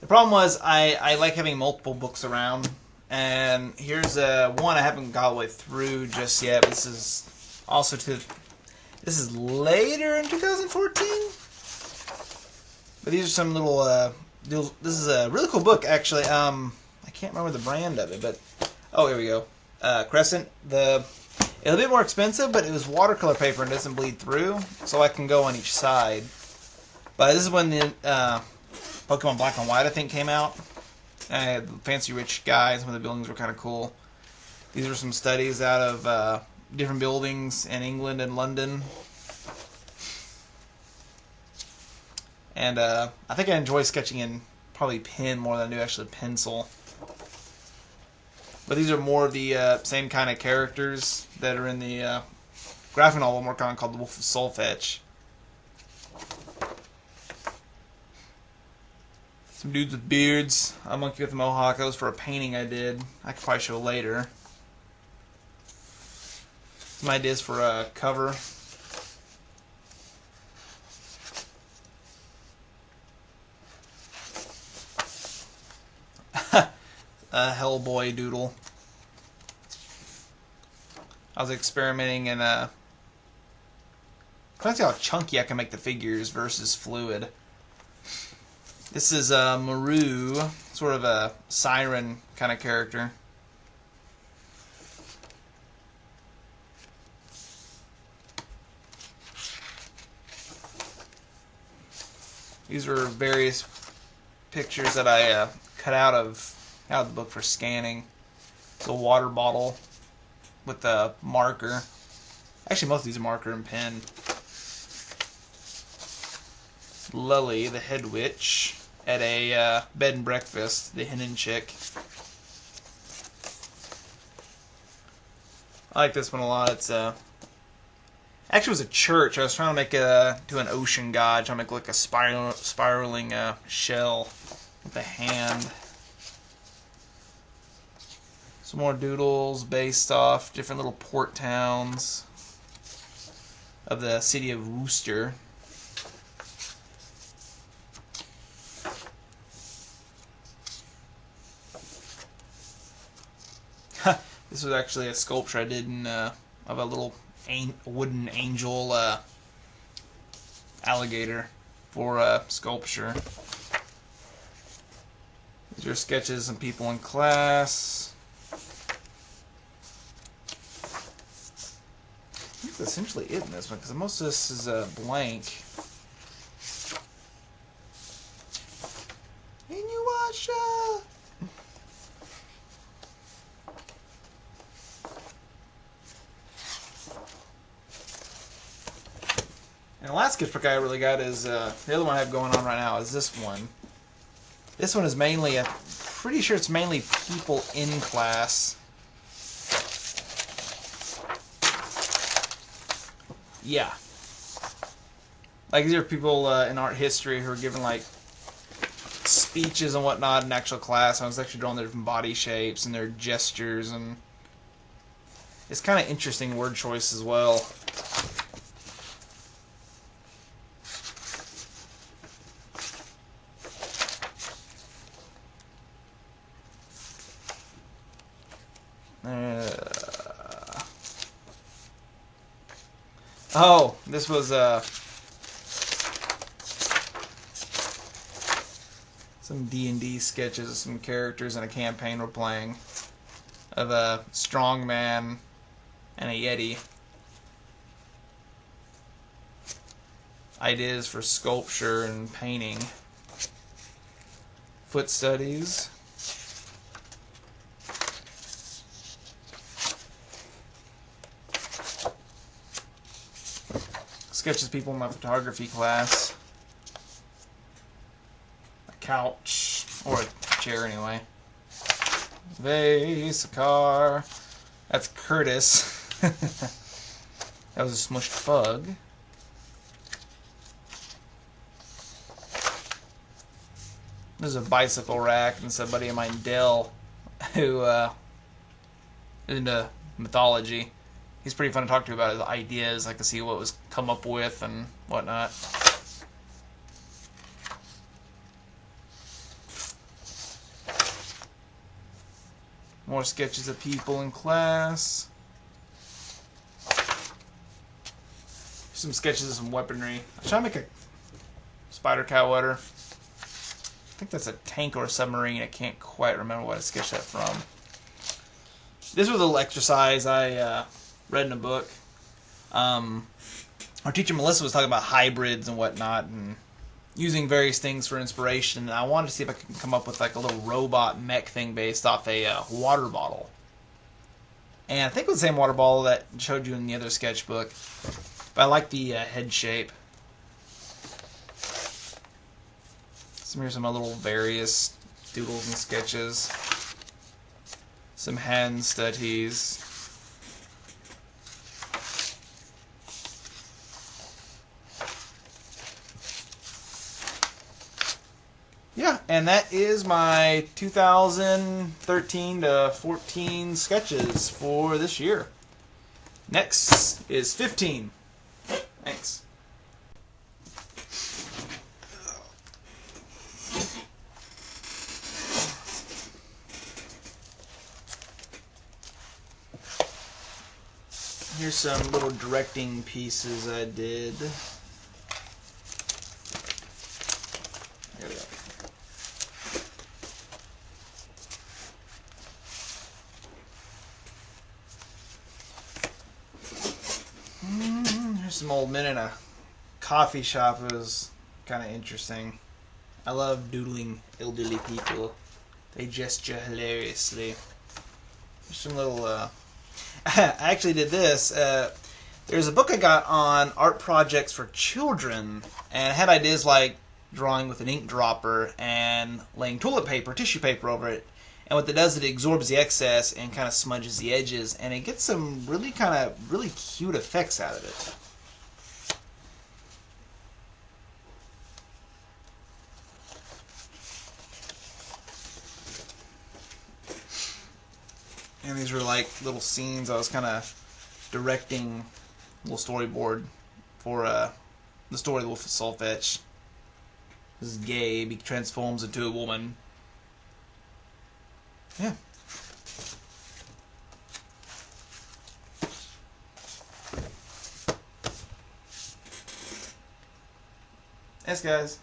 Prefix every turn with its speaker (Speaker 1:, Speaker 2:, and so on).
Speaker 1: problem was I like having multiple books around, and here's one I haven't got all the way through just yet. This is also this is later in 2014, but these are some little this is a really cool book actually. I can't remember the brand of it, but oh, here we go. Crescent. It's a bit more expensive, but it was watercolor paper and doesn't bleed through, so I can go on each side. But this is when the Pokemon Black and White, I think, came out. The Fancy Rich Guys, some of the buildings were kind of cool. These are some studies out of different buildings in England and London. And I think I enjoy sketching in probably pen more than I do actually pencil. But these are more of the same kind of characters that are in the graphic novel I'm working on called The Wolf of Solfetch. Some dudes with beards, a monkey with a mohawk. That was for a painting I did. I could probably show later. Some ideas for a cover. A Hellboy doodle. I was experimenting and trying to see how chunky I can make the figures versus fluid. This is Maru, sort of a siren kind of character. These are various pictures that I cut out of the book for scanning. It's a water bottle with a marker. Actually, most of these are marker and pen. Lully, the head witch, at a bed and breakfast, the Hennin chick. I like this one a lot. It's actually it was a church. I was trying to make to an ocean god, trying to make like a spiraling shell with a hand. Some more doodles based off different little port towns of the city of Worcester. This was actually a sculpture I did of a little wooden angel alligator for sculpture. These are sketches of people in class. I think that's essentially it in this one, because most of this is blank. Inuyasha! And the last sketchbook I really got is, the other one I have going on right now is this one. This one is mainly, I'm pretty sure it's mainly people in class. Yeah. Like, these are people in art history who are given, like, speeches and whatnot in actual class. I was actually drawing their different body shapes and their gestures, and it's kind of interesting word choice as well. Oh, this was some D&D sketches of some characters in a campaign we're playing of a strong man and a yeti. Ideas for sculpture and painting. Foot studies. Sketches people in my photography class. A couch, or a chair anyway. Vase, a car. That's Curtis. That was a smushed bug. There's a bicycle rack, and it's a buddy of mine, Dell, who is into mythology. He's pretty fun to talk to about his ideas, like to see what was come up with and whatnot. More sketches of people in class. Some sketches of some weaponry. I'm trying to make a spider cow water. I think that's a tank or a submarine. I can't quite remember what I sketched that from. This was a little exercise I read in a book. Our teacher Melissa was talking about hybrids and whatnot, and using various things for inspiration. And I wanted to see if I could come up with like a little robot mech thing based off a water bottle. And I think it was the same water bottle that showed you in the other sketchbook. But I like the head shape. Here's some little various doodles and sketches. Some hand studies. Yeah, and that is my 2013 to 14 sketches for this year. Next is 15. Thanks. Here's some little directing pieces I did. There we go. Here's some old men in a coffee shop. It was kind of interesting. I love doodling elderly people. They gesture hilariously. There's some little... I actually did this. There's a book I got on art projects for children, and it had ideas like drawing with an ink dropper and laying toilet paper, tissue paper over it. And what that does is it absorbs the excess and kind of smudges the edges, and it gets some really cute effects out of it. And these were like little scenes. I was kind of directing a little storyboard for the story of the Wolf of Solfetch. This is Gabe. He transforms into a woman. Yeah. Thanks, guys.